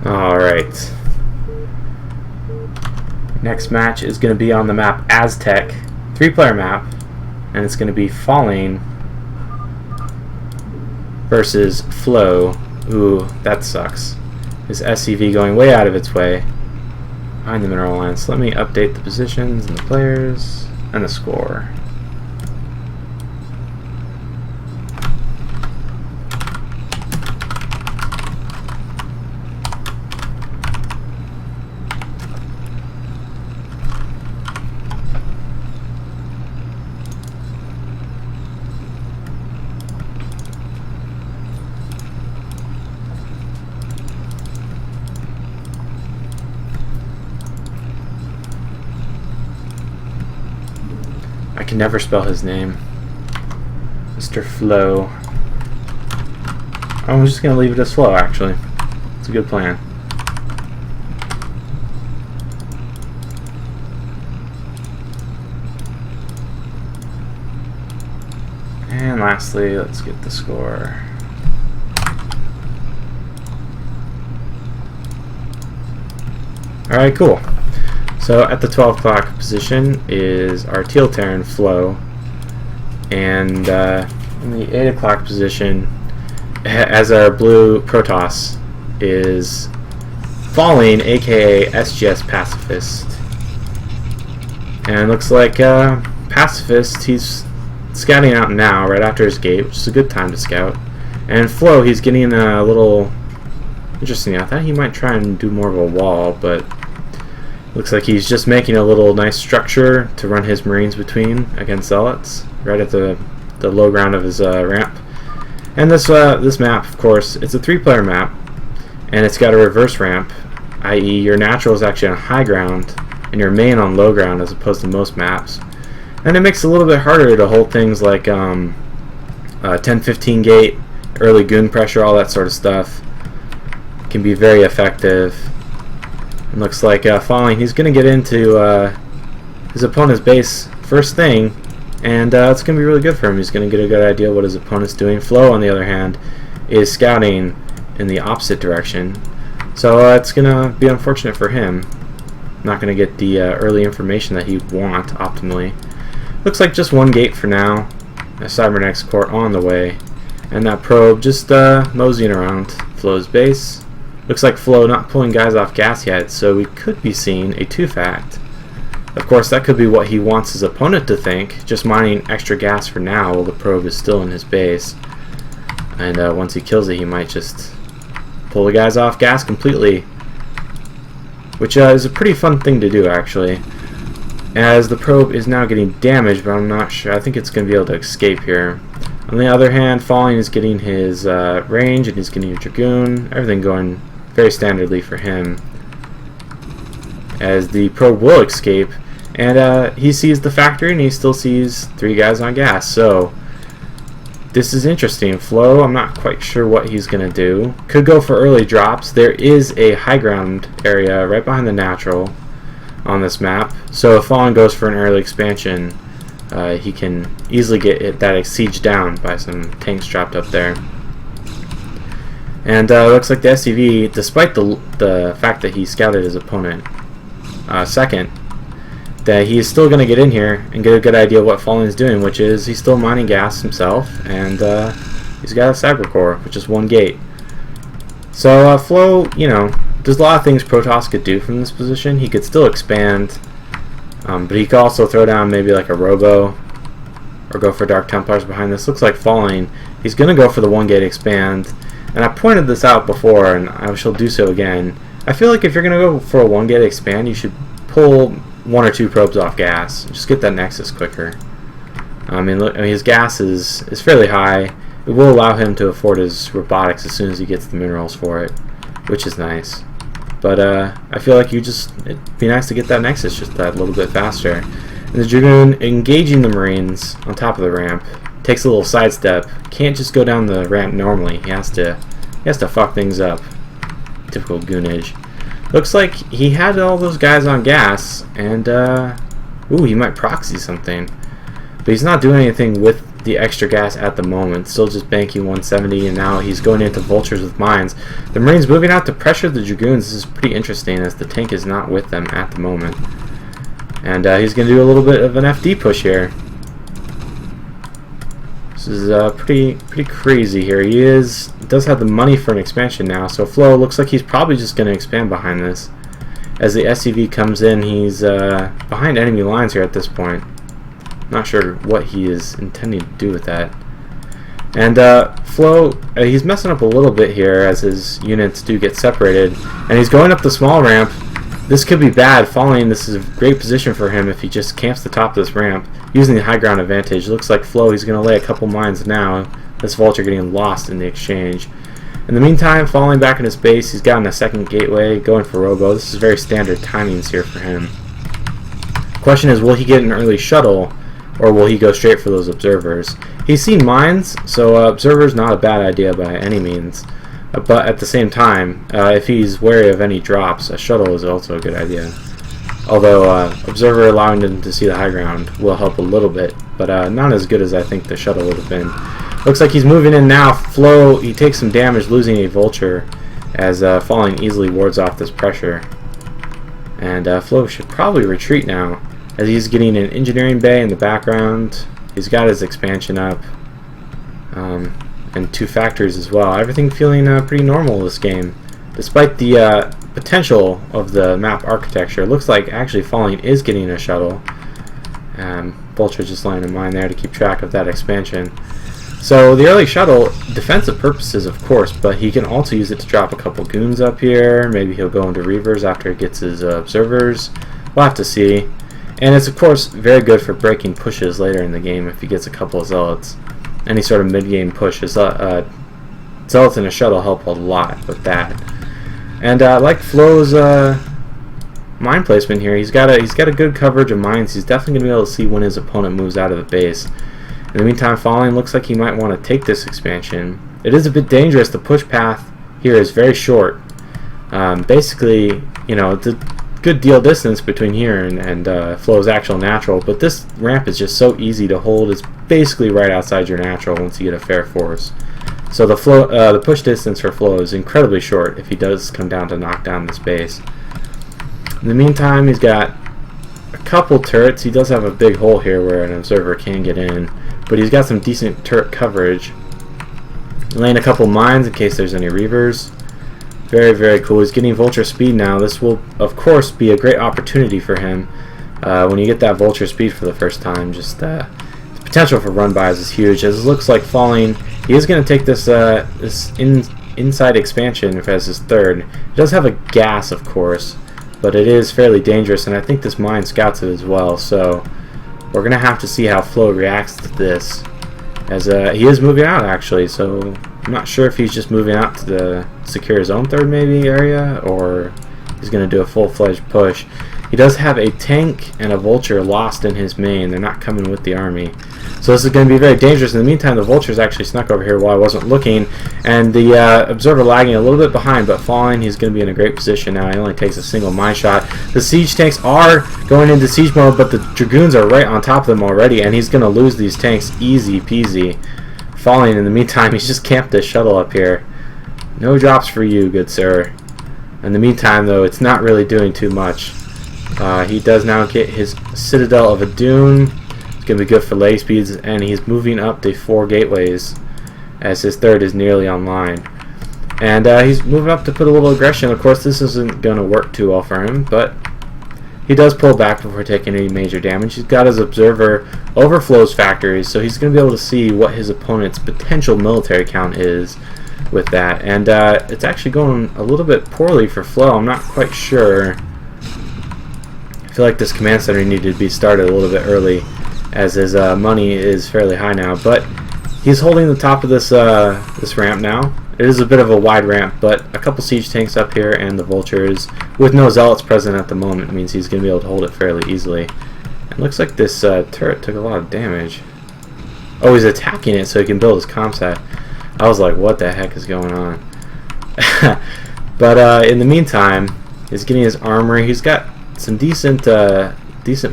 Alright. Next match is going to be on the map Aztec, 3-player map, and it's going to be Falling versus Flow. Ooh, that sucks. His SCV going way out of its way behind the mineral line. So let me update the positions and the players and the score. I can never spell his name. Mr. Flow. I'm just going to leave it as Flow, actually. It's a good plan. And lastly, let's get the score. Alright, cool. So at the 12 o'clock position is our teal Terran Flow, and in the 8 o'clock position, as our blue Protoss, is Falling, aka SGS Passafist. And it looks like Passafist, he's scouting out now, right after his gate, which is a good time to scout. And Flow, he's getting a little interesting. I thought he might try and do more of a wall, but looks like he's just making a little nice structure to run his Marines between against Zealots, right at the low ground of his ramp. And this map, of course, it's a 3-player map, and it's got a reverse ramp, i.e. your natural is actually on high ground, and your main on low ground as opposed to most maps. And it makes it a little bit harder to hold things like 10-15 gate, early goon pressure, all that sort of stuff. Can be very effective. It looks like Falling, he's going to get into his opponent's base first thing, and it's going to be really good for him. He's going to get a good idea what his opponent's doing. Flow, on the other hand, is scouting in the opposite direction, so it's going to be unfortunate for him. Not going to get the early information that he'd want optimally. Looks like just one gate for now. A cybernetics core on the way, and that probe just moseying around Flow's base. Looks like Flow not pulling guys off gas yet, so we could be seeing a 2-fact. Of course, that could be what he wants his opponent to think, just mining extra gas for now while the probe is still in his base. And once he kills it, he might just pull the guys off gas completely, which is a pretty fun thing to do, actually. As the probe is now getting damaged, but I'm not sure. I think it's going to be able to escape here. On the other hand, Falling is getting his range, and he's getting a Dragoon. Everything going very standardly for him, as the probe will escape, and he sees the factory and he still sees 3 guys on gas. So this is interesting. Flow, I'm not quite sure what he's gonna do. Could go for early drops. There is a high ground area right behind the natural on this map, so if Falling goes for an early expansion, he can easily get that siege down by some tanks dropped up there. And looks like the SCV, despite the fact that he scouted his opponent second, that he's still going to get in here and get a good idea of what Falling is doing, which is he's still mining gas himself, and he's got a cyber core, which is 1 gate. So Flow, you know, there's a lot of things Protoss could do from this position. He could still expand, but he could also throw down maybe like a Robo, or go for Dark Templars behind this. Looks like Falling, he's going to go for the 1 gate expand. And I pointed this out before, and I shall do so again. I feel like if you're going to go for a 1 gate expand, you should pull 1 or 2 probes off gas. Just get that Nexus quicker. I mean, look, his gas is fairly high. It will allow him to afford his robotics as soon as he gets the minerals for it, which is nice. But I feel like it'd be nice to get that Nexus just that little bit faster. And the Dragoon engaging the Marines on top of the ramp takes a little sidestep. Can't just go down the ramp normally. He has to fuck things up. Typical goonage. Looks like he had all those guys on gas, and ooh, he might proxy something. But he's not doing anything with the extra gas at the moment. Still just banking 170, and now he's going into vultures with mines. The Marines moving out to pressure the Dragoons. This is pretty interesting as the tank is not with them at the moment. And he's going to do a little bit of an FD push here. This is pretty crazy here. He does have the money for an expansion now, so Flo looks like he's probably just going to expand behind this. As the SCV comes in, he's behind enemy lines here at this point. Not sure what he is intending to do with that. And Flo, he's messing up a little bit here as his units do get separated. And he's going up the small ramp. This could be bad. Falling, this is a great position for him if he just camps the top of this ramp, using the high ground advantage. Looks like Flo, he's going to lay a couple mines now. This vulture getting lost in the exchange. In the meantime, falling back in his base, he's gotten a second gateway, going for Robo. This is very standard timings here for him. Question is, will he get an early shuttle, or will he go straight for those observers? He's seen mines, so observers not a bad idea by any means. But at the same time, if he's wary of any drops, a shuttle is also a good idea. Although observer allowing them to see the high ground will help a little bit, but not as good as I think the shuttle would have been. Looks like he's moving in now. Flo, he takes some damage losing a vulture as falling easily wards off this pressure. And Flo should probably retreat now as he's getting an engineering bay in the background. He's got his expansion up. And 2 factories as well. Everything feeling pretty normal this game. Despite the potential of the map architecture, it looks like actually Falling is getting a shuttle. Vulture just laying a mine there to keep track of that expansion. So the early shuttle, defensive purposes of course, but he can also use it to drop a couple goons up here. Maybe he'll go into reavers after he gets his observers. We'll have to see. And it's of course very good for breaking pushes later in the game if he gets a couple of zealots. Any sort of mid-game push is zealots in a shuttle help a lot with that. And like Flo's mine placement here, he's got a good coverage of mines. He's definitely going to be able to see when his opponent moves out of the base. In the meantime, Falling looks like he might want to take this expansion. It is a bit dangerous. The push path here is very short. Basically, you know, it's a good deal distance between here and Flo's actual natural, but this ramp is just so easy to hold. It's basically right outside your natural once you get a fair force. So the push distance for Flo is incredibly short if he does come down to knock down this base. In the meantime, he's got a couple turrets. He does have a big hole here where an observer can get in, but he's got some decent turret coverage. Laying a couple mines in case there's any reavers. Very cool. He's getting vulture speed now. This will of course be a great opportunity for him when you get that vulture speed for the first time. Just the potential for run bys is huge. As it looks like Falling, he is going to take this inside expansion as his third. It does have a gas of course, but it is fairly dangerous, and I think this mine scouts it as well. So we're going to have to see how Flo reacts to this, as he is moving out actually. So I'm not sure if he's just moving out to secure his own third maybe area, or he's going to do a full-fledged push. He does have a tank and a vulture lost in his main. They're not coming with the army. So this is going to be very dangerous. In the meantime, the vultures actually snuck over here while I wasn't looking, and the observer lagging a little bit behind, but Falling, he's going to be in a great position now. He only takes a single mine shot. The siege tanks are going into siege mode, but the Dragoons are right on top of them already, and he's going to lose these tanks easy peasy. Falling, in the meantime, he's just camped this shuttle up here. No drops for you, good sir. In the meantime, though, it's not really doing too much. He does now get his Citadel of a Dune. It's going to be good for leg speeds, and he's moving up to 4 gateways as his third is nearly online. And he's moving up to put a little aggression. Of course, this isn't going to work too well for him, but he does pull back before taking any major damage. He's got his observer over Flo's factories, so he's going to be able to see what his opponent's potential military count is with that. And it's actually going a little bit poorly for Flo. I'm not quite sure. I feel like this command center needed to be started a little bit early, as his money is fairly high now. But he's holding the top of this this ramp now. It is a bit of a wide ramp, but a couple siege tanks up here and the vultures with no zealots present at the moment means he's going to be able to hold it fairly easily. It looks like this turret took a lot of damage. Oh, he's attacking it so he can build his comsat. I was like, what the heck is going on? But in the meantime, he's getting his armor. He's got some decent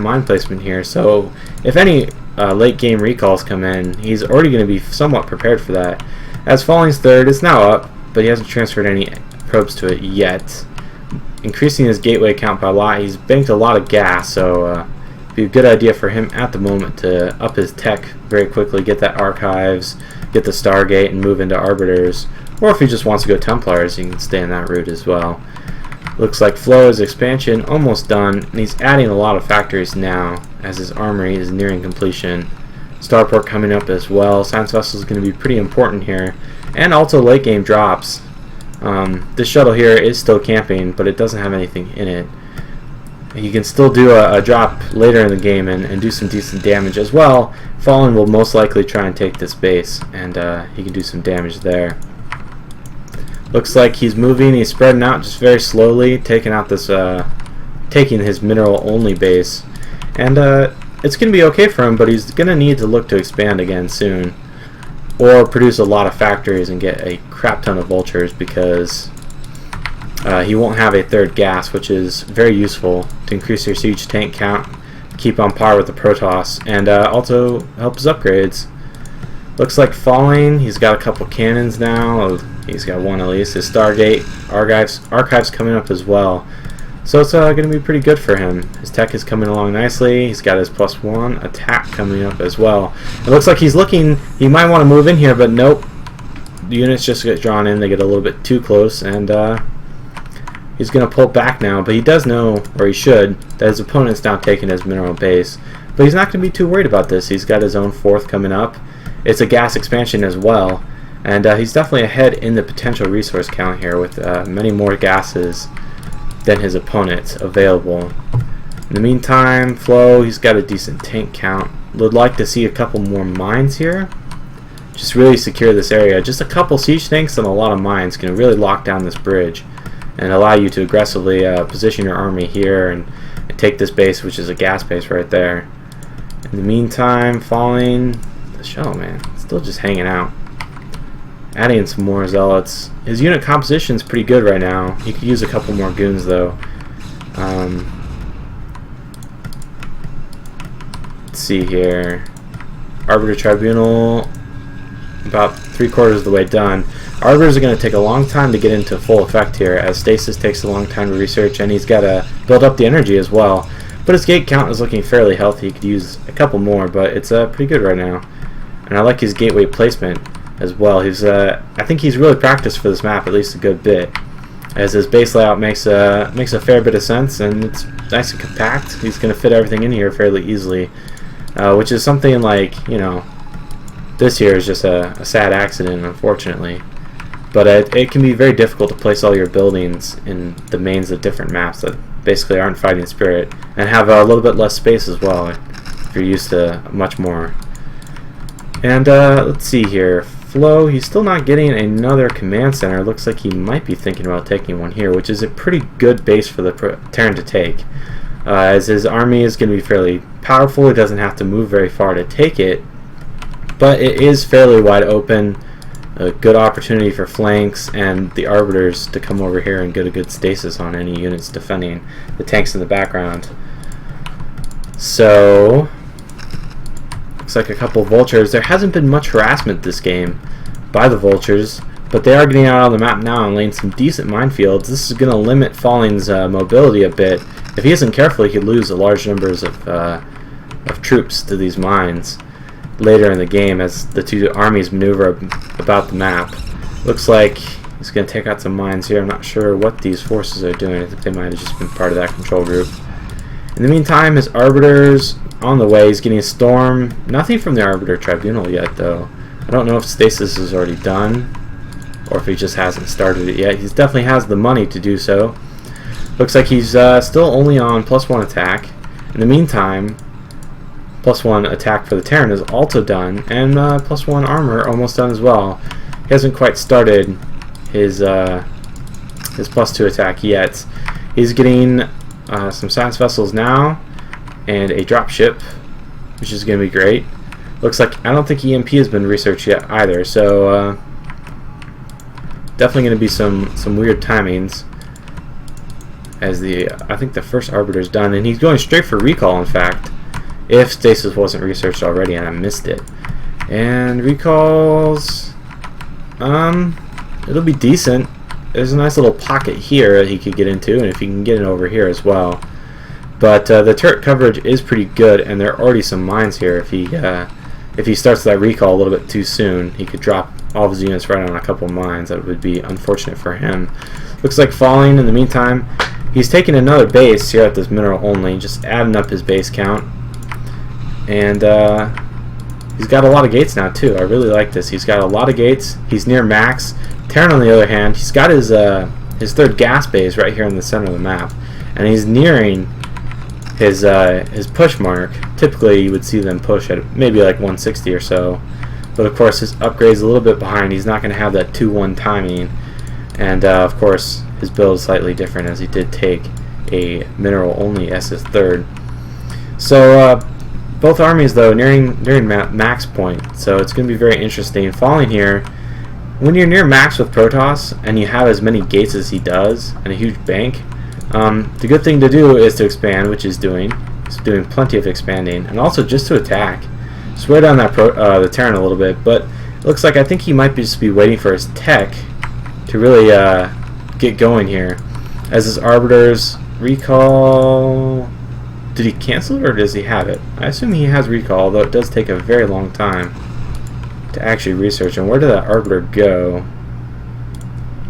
mine placement here. So if any late game recalls come in, he's already going to be somewhat prepared for that. As Falling's third, it's now up, but he hasn't transferred any probes to it yet. Increasing his gateway count by a lot. He's banked a lot of gas, so it'd be a good idea for him at the moment to up his tech very quickly, get that archives, get the Stargate, and move into Arbiters. Or if he just wants to go Templars, he can stay in that route as well. Looks like Flo's expansion almost done, and he's adding a lot of factories now as his armory is nearing completion. Starport coming up as well. Science Vessel is going to be pretty important here, and also late game drops. This shuttle here is still camping, but it doesn't have anything in it. You can still do a drop later in the game and do some decent damage as well. Fallen will most likely try and take this base, and he can do some damage there. Looks like he's moving. He's spreading out just very slowly, taking out this, taking his mineral only base, and it's going to be okay for him. But he's going to need to look to expand again soon, or produce a lot of factories and get a crap ton of vultures, because he won't have a third gas, which is very useful to increase your siege tank count, keep on par with the Protoss, and also help his upgrades. Looks like Falling, he's got a couple cannons now. He's got one at least. His Stargate archives coming up as well. So it's going to be pretty good for him. His tech is coming along nicely. He's got his +1 attack coming up as well. It looks like he's looking, he might want to move in here, but nope. The units just get drawn in, they get a little bit too close, and he's going to pull back now. But he does know, or he should, that his opponent's now taking his mineral base. But he's not going to be too worried about this. He's got his own 4th coming up. It's a gas expansion as well, and he's definitely ahead in the potential resource count here with many more gases than his opponent available. In the meantime, Flo, he's got a decent tank count. Would like to see a couple more mines here. Just really secure this area. Just a couple siege tanks and a lot of mines can really lock down this bridge and allow you to aggressively position your army here and take this base, which is a gas base right there. In the meantime, Falling, the shuttle, man, still just hanging out. Adding some more zealots. His unit composition is pretty good right now. He could use a couple more goons though. Let's see here. Arbiter Tribunal, about 3/4 of the way done. Arbiters are going to take a long time to get into full effect here, as Stasis takes a long time to research, and he's got to build up the energy as well. But his gate count is looking fairly healthy. He could use a couple more, but it's pretty good right now. And I like his gateway placement as well. He's I think he's really practiced for this map at least a good bit, as his base layout makes a fair bit of sense, and it's nice and compact. He's going to fit everything in here fairly easily, which is something like, you know, this here is just a sad accident, unfortunately. But it can be very difficult to place all your buildings in the mains of different maps that basically aren't fighting spirit, and have a little bit less space as well if you're used to much more. And let's see here. Flo, he's still not getting another command center. Looks like he might be thinking about taking one here, which is a pretty good base for the Terran to take, as his army is going to be fairly powerful. He doesn't have to move very far to take it, but it is fairly wide open. A good opportunity for flanks and the Arbiters to come over here and get a good stasis on any units defending the tanks in the background. So looks like a couple of vultures. There hasn't been much harassment this game by the vultures, but they are getting out on the map now and laying some decent minefields. This is going to limit Falling's mobility a bit. If he isn't careful, he could lose large numbers of troops to these mines later in the game as the two armies maneuver about the map. Looks like he's going to take out some mines here. I'm not sure what these forces are doing. I think they might have just been part of that control group. In the meantime, his Arbiters on the way. He's getting a storm. Nothing from the Arbiter Tribunal yet, though. I don't know if Stasis is already done, or if he just hasn't started it yet. He definitely has the money to do so. Looks like he's still only on +1 attack. In the meantime, +1 attack for the Terran is also done, and +1 armor almost done as well. He hasn't quite started his +2 attack yet. He's getting some science vessels now, and a dropship, which is going to be great. Looks like, I don't think EMP has been researched yet either, so definitely going to be some weird timings, as I think the first Arbiter's done, and he's going straight for recall. In fact, if stasis wasn't researched already and I missed it. And recalls, it'll be decent. There's a nice little pocket here that he could get into, and if he can get in over here as well. But the turret coverage is pretty good, and there are already some mines here. If he starts that recall a little bit too soon, he could drop all of his units right on a couple of mines. That would be unfortunate for him. Looks like Falling, in the meantime, he's taking another base here at this mineral only, just adding up his base count. And he's got a lot of gates now too. I really like this. He's got a lot of gates. He's near max. Terran, on the other hand, he's got his third gas base right here in the center of the map, and he's nearing his push mark. Typically, you would see them push at maybe like 160 or so, but of course his upgrade's a little bit behind. He's not going to have that 2-1 timing, and of course his build is slightly different as he did take a mineral only as his third. So both armies though nearing max point, so it's going to be very interesting. Falling here, when you're near max with Protoss and you have as many gates as he does and a huge bank, the good thing to do is to expand, which he's doing. He's doing plenty of expanding, and also just to attack. Just wear down that the Terran a little bit, but it looks like I think he might just be waiting for his tech to really get going here. As his Arbiters recall, did he cancel it or does he have it? I assume he has recall, although it does take a very long time to actually research. And where did that Arbiter go?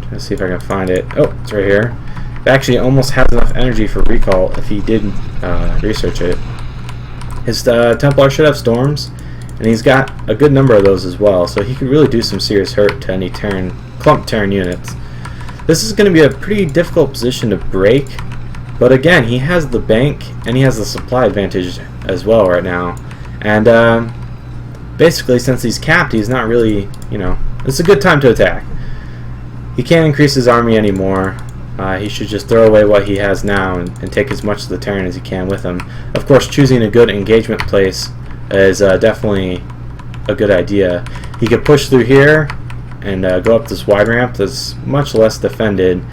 Trying to see if I can find it. Oh, it's right here. It actually almost has enough energy for recall if he did research it. His Templar should have storms, and he's got a good number of those as well, so he could really do some serious hurt to any clump Terran units. This is going to be a pretty difficult position to break, but again, he has the bank and he has the supply advantage as well right now. And basically, since he's capped, he's not really, it's a good time to attack. He can't increase his army anymore. He should just throw away what he has now and take as much of the Terran as he can with him. Of course, choosing a good engagement place is definitely a good idea. He could push through here and go up this wide ramp that's much less defended,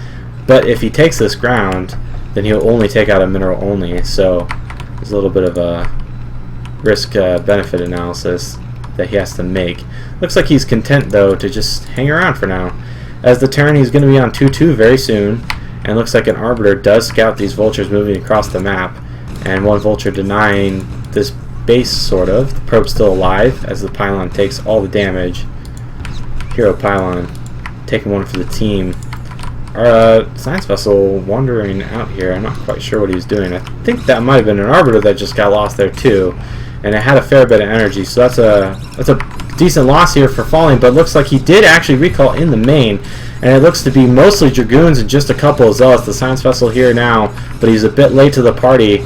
but if he takes this ground, then he'll only take out a mineral only, so there's a little bit of a risk-benefit analysis that he has to make. Looks like he's content, though, to just hang around for now. As the Terran, he's going to be on 2-2 very soon, and looks like an Arbiter does scout these vultures moving across the map, and one vulture denying this base, sort of. The probe's still alive as the pylon takes all the damage. Hero pylon taking one for the team. Our science vessel wandering out here, I'm not quite sure what he's doing. I think that might have been an Arbiter that just got lost there too, and it had a fair bit of energy, so that's a decent loss here for Falling, but looks like he did actually recall in the main, and it looks to be mostly Dragoons and just a couple of Zealots. The science vessel here now, but he's a bit late to the party,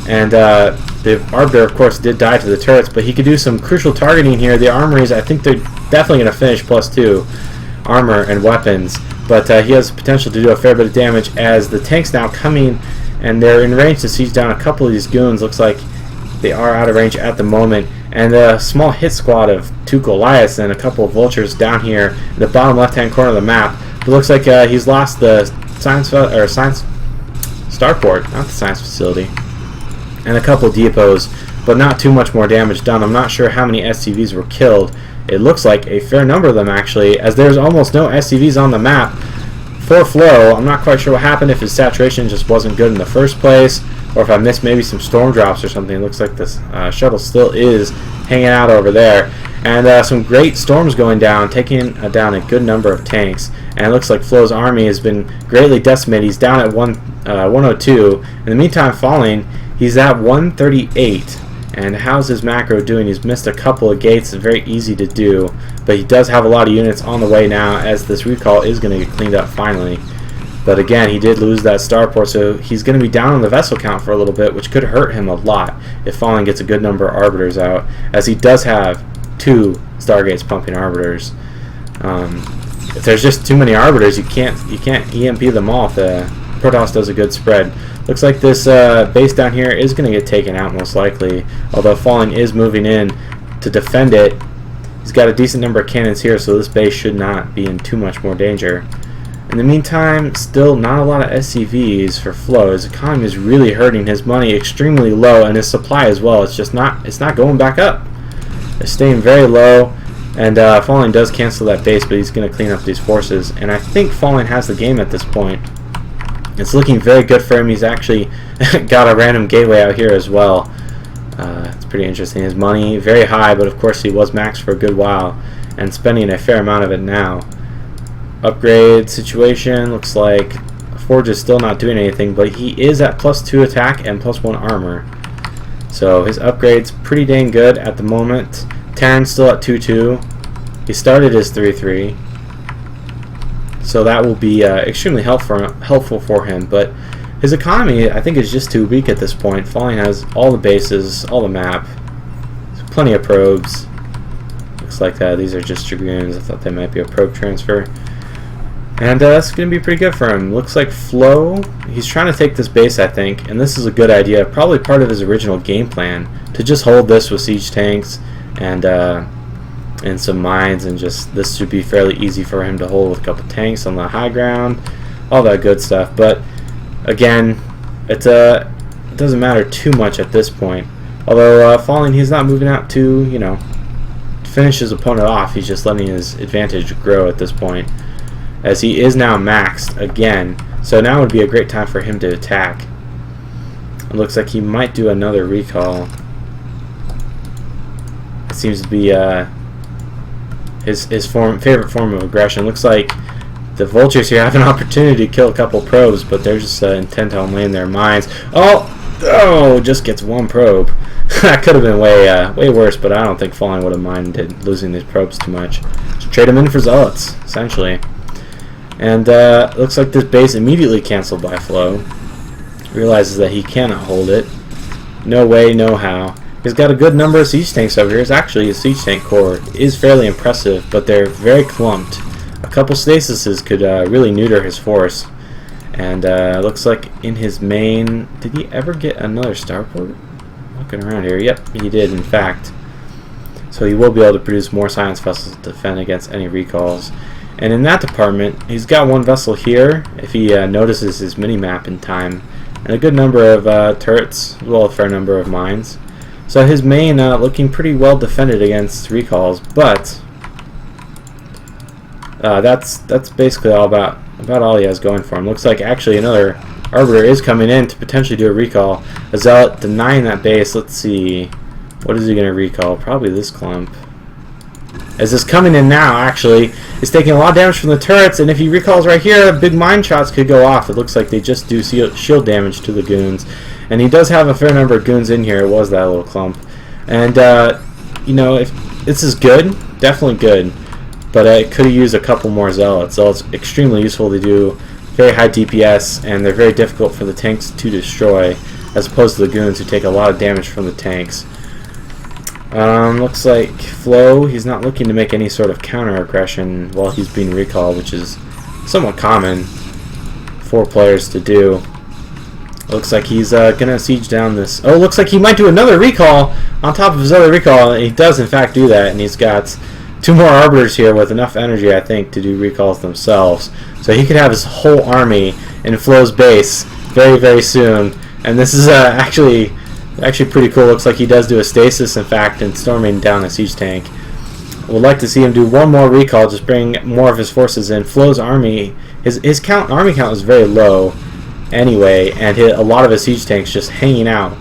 and the Arbiter, of course, did die to the turrets, but he could do some crucial targeting here. The armories, I think they're definitely going to finish +2 armor and weapons, but he has potential to do a fair bit of damage as the tanks now coming, and they're in range to siege down a couple of these goons. Looks like they are out of range at the moment, and a small hit squad of 2 Goliaths and a couple of vultures down here in the bottom left-hand corner of the map. It looks like he's lost the science starport, not the science facility, and a couple of depots, but not too much more damage done. I'm not sure how many SCVs were killed. It looks like a fair number of them, actually, as there's almost no SCVs on the map for Flow. I'm not quite sure what happened, if his saturation just wasn't good in the first place, or if I missed maybe some storm drops or something. It looks like this shuttle still is hanging out over there. And some great storms going down, taking down a good number of tanks. And it looks like Flow's army has been greatly decimated. He's down at 102. In the meantime, Falling, he's at 138. And how's his macro doing? He's missed a couple of gates. It's very easy to do, but he does have a lot of units on the way now, as this recall is going to get cleaned up finally. But again, he did lose that starport, so he's going to be down on the vessel count for a little bit, which could hurt him a lot if Falling gets a good number of Arbiters out, as he does have 2 Stargates pumping Arbiters. If there's just too many Arbiters, you can't EMP them all if the Protoss does a good spread. Looks like this base down here is going to get taken out most likely, although Falling is moving in to defend it. He's got a decent number of cannons here, so this base should not be in too much more danger. In the meantime, still not a lot of SCVs for Flo. His economy is really hurting. His money extremely low, and his supply as well. It's just not going back up. It's staying very low, and Falling does cancel that base, but he's going to clean up these forces. And I think Falling has the game at this point. It's looking very good for him. He's actually got a random gateway out here as well. It's pretty interesting. His money very high, but of course he was maxed for a good while and spending a fair amount of it now. Upgrade situation looks like Forge is still not doing anything, but he is at +2 attack and +1 armor. So his upgrade's pretty dang good at the moment. Terran's still at 2-2. He started his 3-3. So that will be extremely helpful for him. But his economy, I think, is just too weak at this point. Falling has all the bases, all the map, plenty of probes. Looks like these are just Dragoons. I thought they might be a probe transfer. And that's going to be pretty good for him. Looks like Flo, he's trying to take this base, I think, and this is a good idea. Probably part of his original game plan to just hold this with siege tanks and some mines, and just this should be fairly easy for him to hold with a couple tanks on the high ground, all that good stuff. But again, it doesn't matter too much at this point. Although Falling, he's not moving out to finish his opponent off. He's just letting his advantage grow at this point, as he is now maxed again. So now would be a great time for him to attack. It looks like he might do another recall. It seems to be his favorite form of aggression. Looks like the vultures here have an opportunity to kill a couple probes, but they're just intent on laying their mines. Oh, just gets one probe. That could have been way worse, but I don't think Falling would have minded losing these probes too much. Just trade them in for zealots, essentially. And looks like this base immediately canceled by Flo. Realizes that he cannot hold it. No way, no how. He's got a good number of siege tanks over here. It's actually his siege tank core is fairly impressive, but they're very clumped. A couple stasises could really neuter his force. And looks like in his main, did he ever get another starport? Looking around here, yep, he did in fact. So he will be able to produce more science vessels to defend against any recalls. And in that department, he's got one vessel here, if he notices his mini-map in time, and a good number of turrets, as well as a fair number of mines. So his main looking pretty well defended against recalls, but that's basically about all he has going for him. Looks like actually another Arbiter is coming in to potentially do a recall. A Zealot denying that base. Let's see, what is he going to recall? Probably this clump. As this coming in now, actually, is taking a lot of damage from the turrets, and if he recalls right here, big mine shots could go off. It looks like they just do shield damage to the goons. And he does have a fair number of goons in here. It was that little clump. And, if this is good, definitely good. But it could have used a couple more Zealots. So it's extremely useful to do very high DPS, and they're very difficult for the tanks to destroy, as opposed to the goons who take a lot of damage from the tanks. Looks like Flo, he's not looking to make any sort of counter-aggression while he's being recalled, which is somewhat common for players to do. Looks like he's going to siege down this. Oh, looks like he might do another recall on top of his other recall, and he does in fact do that, and he's got 2 more Arbiters here with enough energy, I think, to do recalls themselves. So he could have his whole army in Flo's base very, very soon, and this is actually pretty cool. Looks like he does do a stasis, in fact, and storming down a siege tank. Would like to see him do one more recall, just bring more of his forces in. Flo's army, his army count is very low anyway, and a lot of his siege tanks just hanging out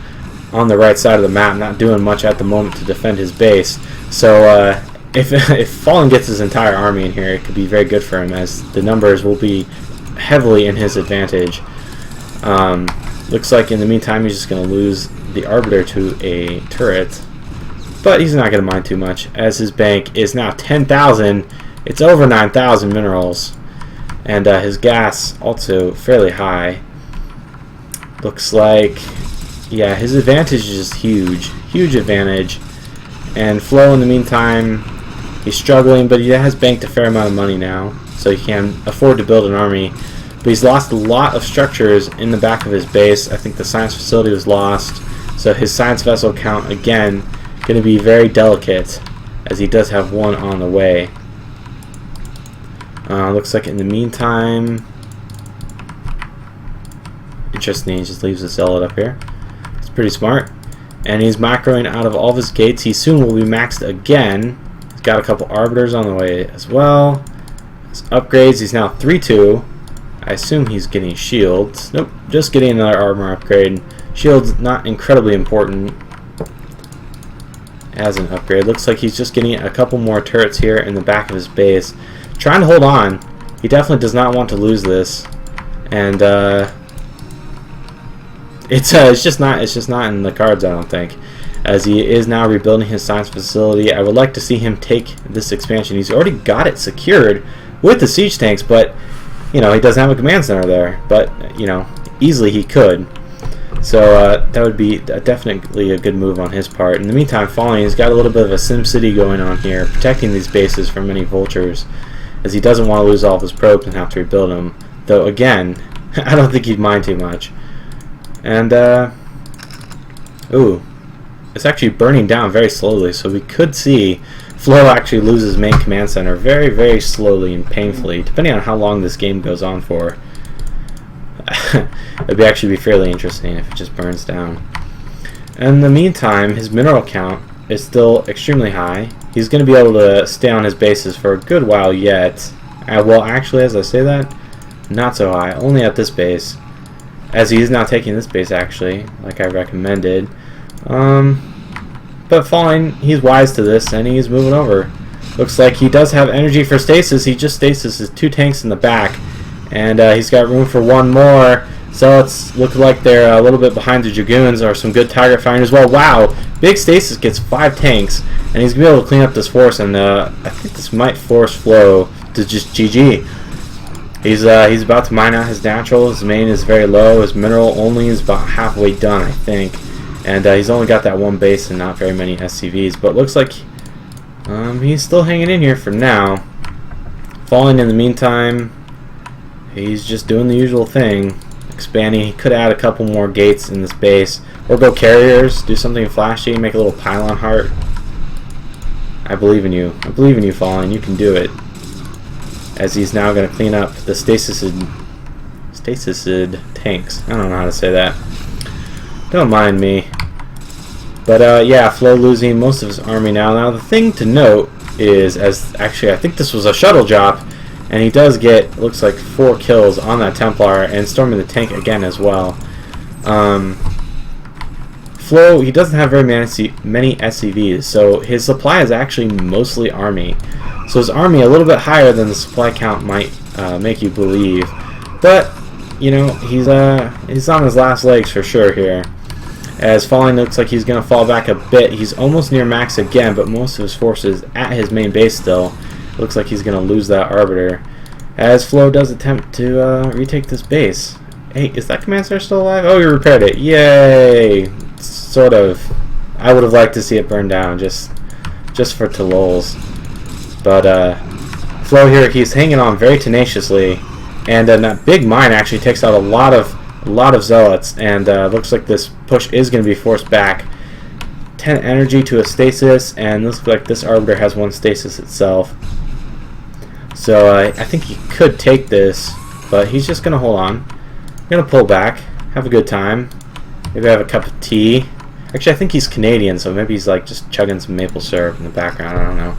on the right side of the map, not doing much at the moment to defend his base. So if Fallen gets his entire army in here, it could be very good for him, as the numbers will be heavily in his advantage. Looks like in the meantime he's just going to lose the Arbiter to a turret, but he's not going to mind too much, as his bank is now 10,000. It's over 9,000 minerals, and his gas also fairly high. Looks like, yeah, his advantage is just huge advantage. And Flo in the meantime, he's struggling, but he has banked a fair amount of money now, so he can afford to build an army. But he's lost a lot of structures in the back of his base. I think the science facility was lost, so his science vessel count, again, going to be very delicate, as he does have one on the way. Looks like in the meantime, interesting, he just leaves the zealot up here. It's pretty smart. And he's macroing out of all of his gates. He soon will be maxed again. He's got a couple arbiters on the way as well. His upgrades, he's now 3-2. I assume he's getting shields. Nope, just getting another armor upgrade. Shields not incredibly important as an upgrade. Looks like he's just getting a couple more turrets here in the back of his base. Trying to hold on. He definitely does not want to lose this. And it's just not in the cards, I don't think. As he is now rebuilding his science facility. I would like to see him take this expansion. He's already got it secured with the siege tanks, but you know, he doesn't have a command center there. But you know, easily he could. So that would be definitely a good move on his part. In the meantime, Falling, he's got a little bit of a Sim City going on here, protecting these bases from any vultures, as he doesn't want to lose all of his probes and have to rebuild them. Though again, I don't think he'd mind too much. And ooh, it's actually burning down very slowly, so we could see Flo actually lose his main command center very, very slowly and painfully, depending on how long this game goes on for. It'd actually be fairly interesting if it just burns down. In the meantime, his mineral count is still extremely high. He's going to be able to stay on his bases for a good while yet. Well, actually, as I say that, not so high. Only at this base, as he is now taking this base, actually, like I recommended. But Falling, he's wise to this, and he's moving over. Looks like he does have energy for stasis. He just stasis his 2 tanks in the back. And he's got room for one more. Zealots look like they're a little bit behind the Dragoons, or some good target firing as well. Wow, Big Stasis gets 5 tanks, and he's going to be able to clean up this force, and I think this might force Flo to just GG. He's about to mine out his natural. His main is very low. His mineral only is about halfway done, I think. And he's only got that one base and not very many SCVs. But looks like he's still hanging in here for now. Falling in the meantime, he's just doing the usual thing, expanding. He could add a couple more gates in this base, or go carriers, do something flashy, make a little pylon heart. I believe in you. I believe in you, Falling. You can do it. As he's now going to clean up the stasis tanks. I don't know how to say that. Don't mind me. But yeah, Flo losing most of his army now. Now the thing to note is, as actually I think this was a shuttle drop, and he does get, looks like 4 kills on that Templar, and storming the tank again as well. Flo, he doesn't have very many SCVs, so his supply is actually mostly army. So his army a little bit higher than the supply count might make you believe. But you know, he's on his last legs for sure here. As Falling looks like he's going to fall back a bit. He's almost near max again, but most of his forces at his main base still. Looks like he's going to lose that Arbiter. As Flo does attempt to retake this base. Hey, is that command center still alive? Oh, he repaired it. Yay! Sort of. I would have liked to see it burn down, just for lols. But Flo here, he's hanging on very tenaciously. And that big mine actually takes out a lot of zealots, and looks like this push is going to be forced back. 10 energy to a stasis, and looks like this Arbiter has 1 stasis itself. So I think he could take this, but he's just going to hold on. Going to pull back, have a good time, maybe have a cup of tea. Actually, I think he's Canadian, so maybe he's like just chugging some maple syrup in the background. I don't know.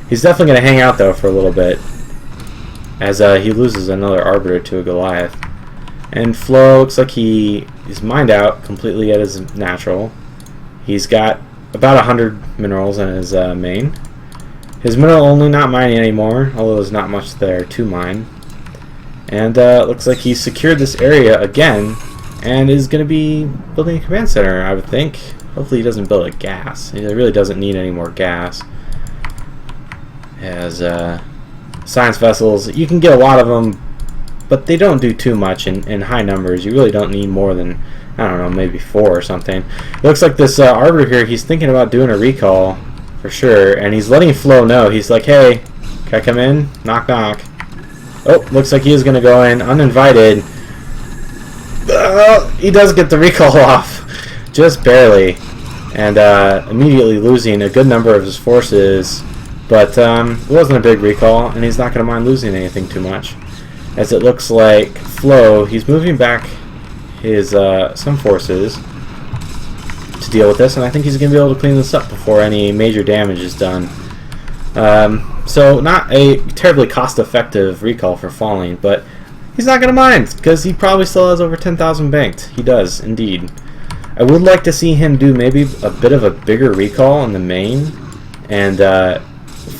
He's definitely going to hang out though for a little bit, as he loses another Arbiter to a Goliath. And Flo looks like he's mined out completely at his natural. He's got about 100 minerals in his main. His mineral only not mining anymore, although there's not much there to mine. And looks like he's secured this area again, and is going to be building a command center, I would think. Hopefully he doesn't build a gas. He really doesn't need any more gas. As science vessels, you can get a lot of them, but they don't do too much in high numbers. You really don't need more than, I don't know, maybe 4 or something. It looks like this Arbiter here, he's thinking about doing a recall for sure, and he's letting Flo know. He's like, hey, can I come in? Knock, knock. Oh, looks like he is going to go in uninvited. He does get the recall off, just barely, and immediately losing a good number of his forces. But it wasn't a big recall, and he's not going to mind losing anything too much. As it looks like Flo, he's moving back his some forces to deal with this, and I think he's going to be able to clean this up before any major damage is done. So not a terribly cost-effective recall for Falling, but he's not going to mind, because he probably still has over 10,000 banked. He does, indeed. I would like to see him do maybe a bit of a bigger recall in the main, and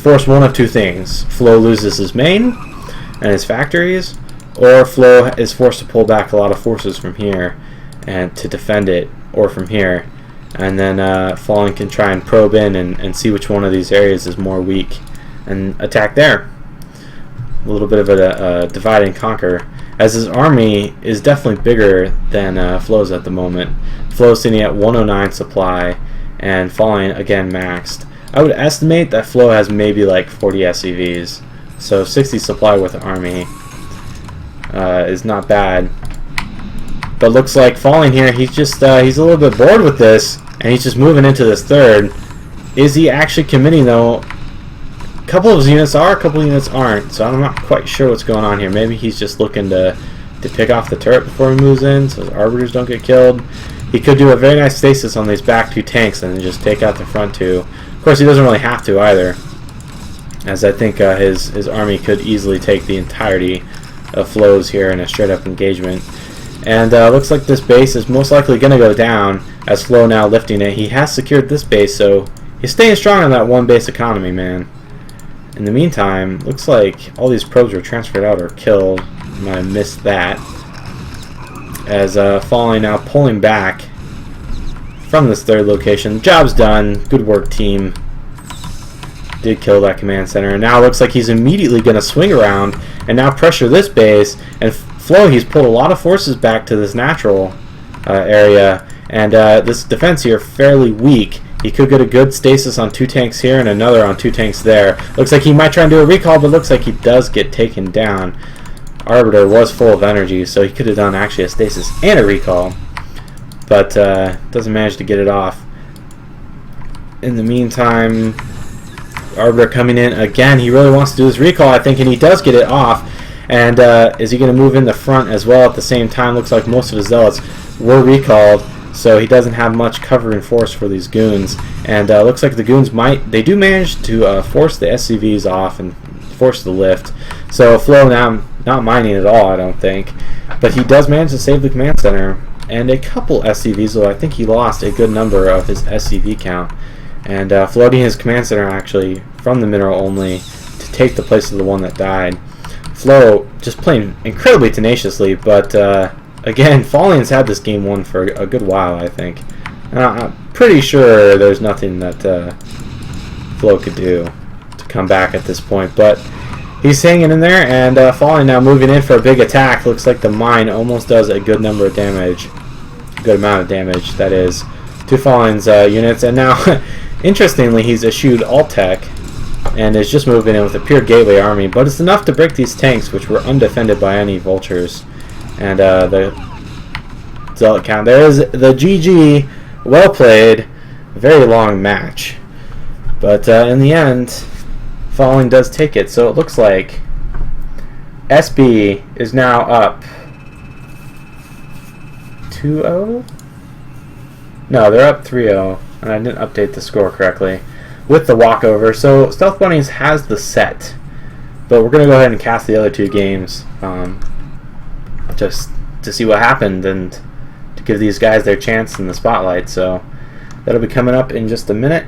force one of two things. Flo loses his main and his factories, or Flo is forced to pull back a lot of forces from here and to defend it, or from here. And then Falling can try and probe in and see which one of these areas is more weak and attack there. A little bit of a divide and conquer, as his army is definitely bigger than Flo's at the moment. Flo's sitting at 109 supply and Falling again maxed. I would estimate that Flo has maybe like 40 SCVs, so 60 supply with the army is not bad. But looks like Falling here, he's just he's a little bit bored with this, and he's just moving into this third. Is he actually committing though? A couple of his units are, a couple of units aren't, so I'm not quite sure what's going on here. Maybe he's just looking to pick off the turret before he moves in, so his arbiters don't get killed. He could do a very nice stasis on these back two tanks and then just take out the front two. Of course, he doesn't really have to either, as I think his army could easily take the entirety of Flo's here in a straight-up engagement. And looks like this base is most likely going to go down, as Flo now lifting it. He has secured this base, so he's staying strong on that one base economy, man. In the meantime, looks like all these probes were transferred out or killed. I might have missed that. As Falling now pulling back from this third location. Job's done. Good work, team. Did kill that command center. And now it looks like he's immediately going to swing around and now pressure this base. And Flo, he's pulled a lot of forces back to this natural area. And this defense here fairly weak. He could get a good stasis on two tanks here and another on two tanks there. Looks like he might try and do a recall, but looks like he does get taken down. Arbiter was full of energy, so he could have done actually a stasis and a recall, but doesn't manage to get it off. In the meantime, Arbiter coming in again. He really wants to do this recall, I think, and he does get it off. And is he going to move in the front as well at the same time? Looks like most of his zealots were recalled, so he doesn't have much covering force for these goons. And looks like the goons they do manage to force the SCVs off and force the lift. So Flo now not mining at all, I don't think, but he does manage to save the command center and a couple SCVs, though I think he lost a good number of his SCV count. And floating his command center actually from the mineral only to take the place of the one that died. Flo just playing incredibly tenaciously, but again, Falling's had this game won for a good while, I think. I'm pretty sure there's nothing that Flo could do to come back at this point, but he's hanging in there, and Falling now moving in for a big attack. Looks like the mine almost does a good number of damage, a good amount of damage, that is, to Falling's units. And now, interestingly, he's eschewed Aztec and is just moving in with a pure gateway army, but it's enough to break these tanks, which were undefended by any vultures. And the zealot count. There is the GG. Well played. Very long match. But in the end, Falling does take it. So it looks like SB is now up 2-0? No, they're up 3-0. And I didn't update the score correctly with the walkover. So Stealth Bunnies has the set. But we're going to go ahead and cast the other two games. Just to see what happened and to give these guys their chance in the spotlight. So that'll be coming up in just a minute.